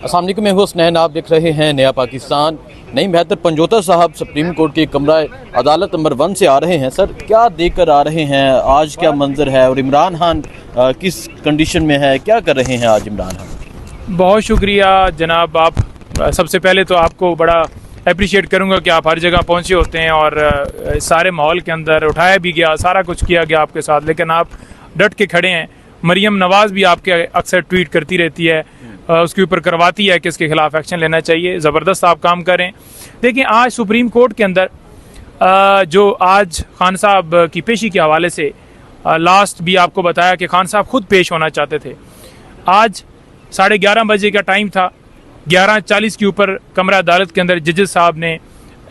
अस्सलाम वालेकुम, मैं हूं हुसनैन। आप देख रहे हैं नया पाकिस्तान। नईम हैदर पंजोता साहब सुप्रीम कोर्ट के कमरा अदालत नंबर 1 से आ रहे हैं। सर, क्या देखकर आ रहे हैं? आज क्या मंजर है और इमरान खान किस कंडीशन में है? क्या कर रहे हैं आज इमरान खान? बहुत शुक्रिया जनाब। आप सबसे पहले तो आपको बड़ा अप्रिशिएट करूंगा कि आप हर जगह पहुंचे होते हैं और सारे माहौल के अंदर उठाया भी गया, सारा कुछ किया गया आपके साथ, लेकिन आप डट के खड़े हैं। मरियम नवाज़ भी आपके अक्सर ट्वीट करती रहती है, उसके ऊपर करवाती है कि इसके खिलाफ एक्शन लेना चाहिए। ज़बरदस्त आप काम करें। देखिए, आज सुप्रीम कोर्ट के अंदर जो आज खान साहब की पेशी के हवाले से लास्ट भी आपको बताया कि खान साहब खुद पेश होना चाहते थे। आज 11:30 बजे का टाइम था। 11:40 के ऊपर कमरा अदालत के अंदर जजेस साहब ने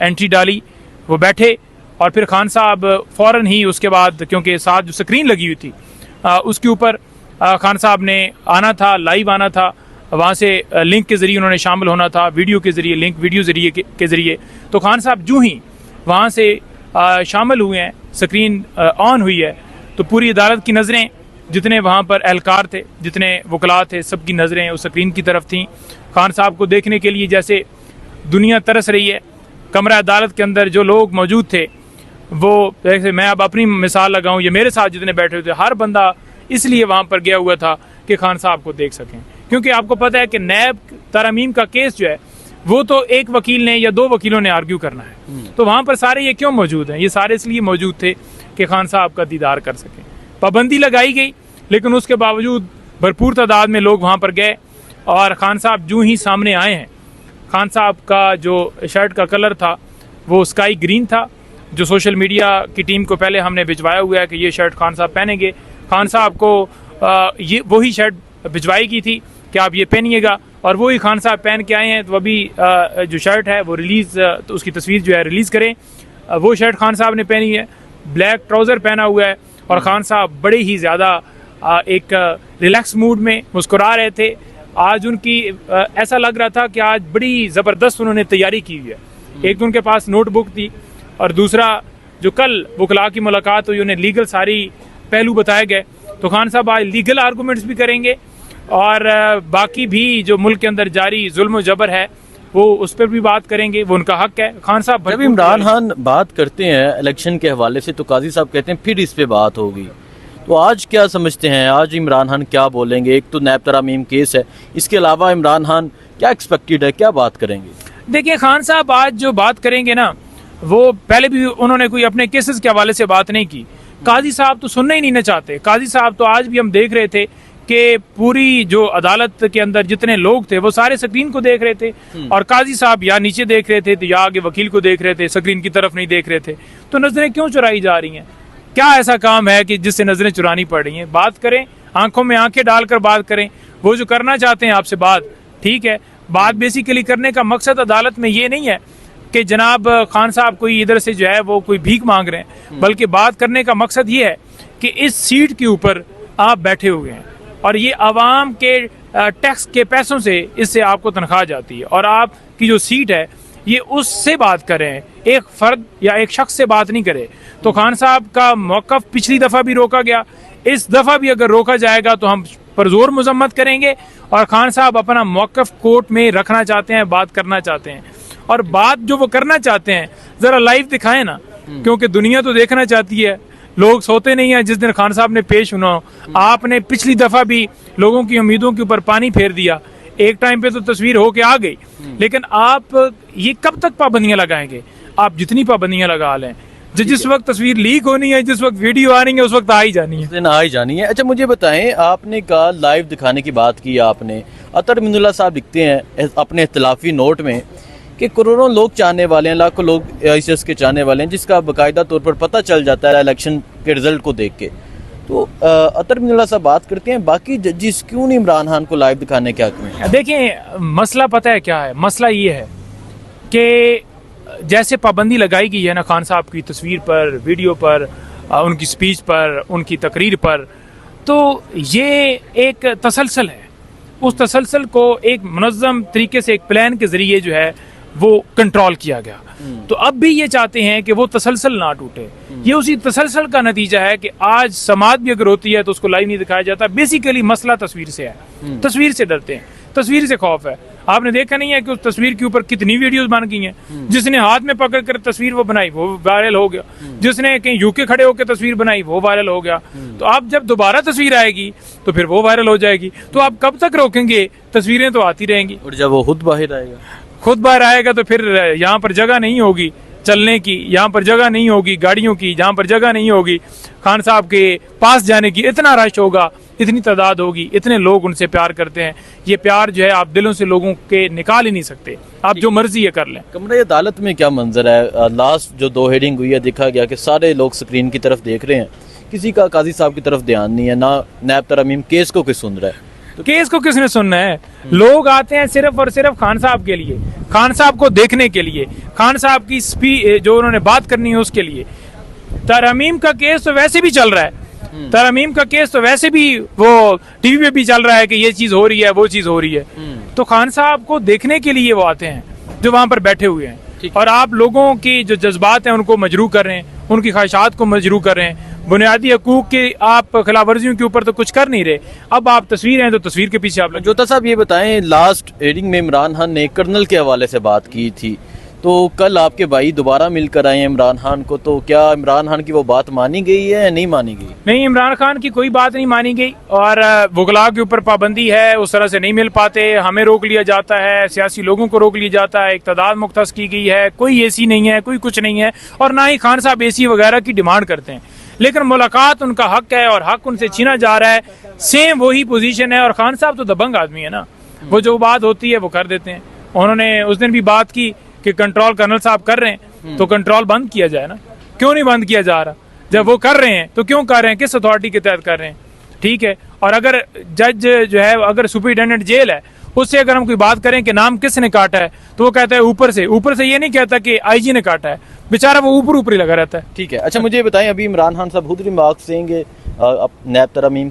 एंट्री डाली, वो बैठे और फिर खान साहब फ़ौरन ही उसके बाद, क्योंकि साथ जो स्क्रीन लगी हुई थी उसके ऊपर खान साहब ने आना था, लाइव आना था, वहाँ से लिंक के ज़रिए उन्होंने शामिल होना था, वीडियो के ज़रिए, लिंक वीडियो ज़रिए के ज़रिए। तो खान साहब जो ही वहाँ से शामिल हुए हैं, स्क्रीन ऑन हुई है, तो पूरी अदालत की नज़रें, जितने वहाँ पर एहलकार थे, जितने वकला थे, सबकी नज़रें उस स्क्रीन की तरफ थीं। खान साहब को देखने के लिए जैसे दुनिया तरस रही है। कमरा अदालत के अंदर जो लोग मौजूद थे, वो जैसे मैं अब अपनी मिसाल लगाऊं, ये मेरे साथ जितने बैठे हुए थे, हर बंदा इसलिए वहाँ पर गया हुआ था कि खान साहब को देख सकें। क्योंकि आपको पता है कि नैब तरमीम का केस जो है वो तो एक वकील ने या 2 वकीलों ने आर्ग्यू करना है। तो वहाँ पर सारे ये क्यों मौजूद हैं? ये सारे इसलिए मौजूद थे कि खान साहब का दीदार कर सकें। पाबंदी लगाई गई, लेकिन उसके बावजूद भरपूर तादाद में लोग वहाँ पर गए और खान साहब जो ही सामने आए हैं, खान साहब का जो शर्ट का कलर था वो स्काई ग्रीन था, जो सोशल मीडिया की टीम को पहले हमने भिजवाया हुआ है कि ये शर्ट खान साहब पहनेंगे। खान साहब को ये वही शर्ट भिजवाई की थी कि आप ये पहनिएगा, और वही खान साहब पहन के आए हैं। तो अभी जो शर्ट है वो रिलीज़, तो उसकी तस्वीर जो है रिलीज़ करें। वो शर्ट खान साहब ने पहनी है, ब्लैक ट्राउज़र पहना हुआ है, और खान साहब बड़े ही ज़्यादा एक रिलैक्स मूड में मुस्कुरा रहे थे। आज उनकी ऐसा लग रहा था कि आज बड़ी ज़बरदस्त उन्होंने तैयारी की हुई है। एक तो उनके पास नोटबुक थी, और दूसरा जो कल वकला की मुलाकात हुई, उन्हें लीगल सारी पहलू बताए गए। तो खान साहब आज लीगल आर्गूमेंट्स भी करेंगे, और बाकी भी जो मुल्क के अंदर जारी जुल्म जबर है वो उस पर भी बात करेंगे। वो उनका हक है। खान साहब जब इमरान खान बात करते हैं इलेक्शन के हवाले से, तो काजी साहब कहते हैं फिर इस पे बात होगी। तो आज क्या समझते हैं, आज इमरान खान क्या बोलेंगे? एक तो नैब तरामीम केस है, इसके अलावा इमरान खान क्या एक्सपेक्टेड है, क्या बात करेंगे? देखिए, खान साहब आज जो बात करेंगे ना, वो पहले भी उन्होंने कोई अपने केसेस के हवाले से बात नहीं की। काजी साहब तो सुनना ही नहीं चाहते। काजी साहब तो आज भी हम देख रहे थे कि पूरी जो अदालत के अंदर जितने लोग थे वो सारे स्क्रीन को देख रहे थे, और काजी साहब या नीचे देख रहे थे तो या आगे वकील को देख रहे थे, स्क्रीन की तरफ नहीं देख रहे थे। तो नजरें क्यों चुराई जा रही हैं? क्या ऐसा काम है कि जिससे नजरें चुरानी पड़ रही हैं? बात करें, आंखों में आंखें डालकर बात करें। वो जो करना चाहते हैं आपसे बात, ठीक है, बात बेसिकली करने का मकसद अदालत में ये नहीं है कि जनाब खान साहब कोई इधर से जो है वो कोई भीख मांग रहे हैं, बल्कि बात करने का मकसद ये है कि इस सीट के ऊपर आप बैठे हुए हैं, और ये आवाम के टैक्स के पैसों से इससे आपको तनख्वाह जाती है, और आपकी जो सीट है ये उससे बात करें, एक फ़र्द या एक शख्स से बात नहीं करे। तो खान साहब का मौक़िफ़ पिछली दफ़ा भी रोका गया, इस दफ़ा भी अगर रोका जाएगा तो हम परज़ोर मज़म्मत करेंगे। और खान साहब अपना मौक़िफ़ कोर्ट में रखना चाहते हैं, बात करना चाहते हैं, और बात जो वो करना चाहते हैं ज़रा लाइव दिखाएं ना, क्योंकि दुनिया तो देखना चाहती है। लोग सोते नहीं हैं जिस दिन खान साहब ने पेश होना हो। आपने पिछली दफ़ा भी लोगों की उम्मीदों के ऊपर पानी फेर दिया। एक टाइम पे तो तस्वीर होके आ गई, लेकिन आप ये कब तक पाबंदियां लगाएंगे? आप जितनी पाबंदियां लगा लें, जिस वक्त तस्वीर लीक होनी है, जिस वक्त वीडियो आ रही है, उस वक्त आ ही जानी है, आ ही जानी है। अच्छा, मुझे बताएं, आपने कहा लाइव दिखाने की बात की आपने। अतर मिनुल्लाह साहब लिखते हैं अपने इख्तिलाफी नोट में कि करोड़ों लोग चाहने वाले हैं, लाखों लोग ICS के चाहने वाले हैं, जिसका बाकायदा तौर पर पता चल जाता है इलेक्शन के रिजल्ट को देख के। तो अतर मिनुल्लाह साहब बात करते हैं, बाकी जजिस क्यों नहीं इमरान खान को लाइव दिखाने के हक में? देखिए, मसला पता है क्या है? मसला ये है कि जैसे पाबंदी लगाई गई है ना खान साहब की तस्वीर पर, वीडियो पर, उनकी स्पीच पर, उनकी तकरीर पर, तो ये एक तसलसल है। उस तसलसल को एक मुनज़्ज़म तरीके से, एक प्लान के ज़रिए जो है वो कंट्रोल किया गया। तो अब भी ये चाहते हैं कि वो तसलसल ना टूटे। ये उसी तसलसल का नतीजा है कि आज समात भी अगर होती है तो उसको लाइव नहीं दिखाया जाता। बेसिकली मसला तस्वीर से है, तस्वीर से डरते हैं, तस्वीर से खौफ है। आपने देखा नहीं है कि उस तस्वीर के ऊपर कितनी वीडियोस बन गई हैं। जिसने हाथ में पकड़ कर तस्वीर वो बनाई वो वायरल हो गया, जिसने कहीं यूके खड़े होकर तस्वीर बनाई वो वायरल हो गया। तो आप जब दोबारा तस्वीर आएगी तो फिर वो वायरल हो जाएगी। तो आप कब तक रोकेंगे? तस्वीरें तो आती रहेंगी। और जब वो खुद बाहर आएगा, खुद बाहर आएगा तो फिर यहाँ पर जगह नहीं होगी चलने की, यहाँ पर जगह नहीं होगी गाड़ियों की, जहाँ पर जगह नहीं होगी खान साहब के पास जाने की। इतना रश होगा, इतनी तादाद होगी, इतने लोग उनसे प्यार करते हैं। ये प्यार जो है आप दिलों से लोगों के निकाल ही नहीं सकते, आप जो मर्जी ये कर लें। कमरा अदालत में क्या मंजर है? लास्ट जो 2 हेडिंग हुई है, देखा गया कि सारे लोग स्क्रीन की तरफ देख रहे हैं, किसी का काजी साहब की तरफ ध्यान नहीं है, ना नैब तरमीम केस को कोई सुन रहा है। तो केस को किसने सुनना है? लोग आते हैं सिर्फ और सिर्फ खान साहब के लिए, खान साहब को देखने के लिए, खान साहब की स्पीच जो उन्होंने बात करनी है उसके लिए। तरमीम का केस तो वैसे भी चल रहा है, तरमीम का केस तो वैसे भी वो टीवी पे भी चल रहा है कि ये चीज हो रही है वो चीज हो रही है। तो खान साहब को देखने के लिए वो आते हैं जो वहां पर बैठे हुए हैं। और आप लोगों की जो जज्बात हैं उनको मजरू कर रहे हैं, उनकी ख्वाहिशात को मजरू कर रहे हैं। बुनियादी हकूक के आप खिलाफ वर्जियों के ऊपर तो कुछ कर नहीं रहे। अब आप तस्वीर हैं तो तस्वीर के पीछे आप जोता साहब ये बताएं, लास्ट हेडिंग में इमरान खान ने कर्नल के हवाले से बात की थी, तो कल आपके भाई दोबारा मिलकर आए हैं इमरान खान को, तो क्या इमरान खान की वो बात मानी गई है या नहीं मानी गई? नहीं, इमरान खान की कोई बात नहीं मानी गई और वकला के ऊपर पाबंदी है, उस तरह से नहीं मिल पाते, हमें रोक लिया जाता है, सियासी लोगों को रोक लिया जाता है, इक़्तिदार मुख्तस की गई है, कोई एसी नहीं है, कोई कुछ नहीं है और ना ही खान साहब एसी वगैरह की डिमांड करते हैं। लेकिन मुलाकात उनका हक है और हक उनसे छीना जा रहा है। सेम वही पोजीशन है और खान साहब तो दबंग आदमी है ना, वो जो बात होती है वो कर देते हैं। उन्होंने उस दिन भी बात की कि कंट्रोल कर्नल साहब कर रहे हैं तो कंट्रोल बंद किया जाए ना, क्यों नहीं बंद किया जा रहा? जब वो कर रहे हैं तो क्यों कर रहे हैं, किस अथॉरिटी के तहत कर रहे हैं? ठीक है। और अगर जज जो है, अगर सुपरिटेंडेंट जेल है, उससे अगर हम कोई बात करें कि नाम किसने काटा है तो वो कहता है ऊपर से। ऊपर से ये नहीं कहता कि आईजी ने काटा है, बेचारा वो ऊपर ऊपर ही लगा रहता है। ठीक है। अच्छा मुझे बताएं, अभी इमरान खान साहब खुद रिमार्क्स देंगे नैब तरमीम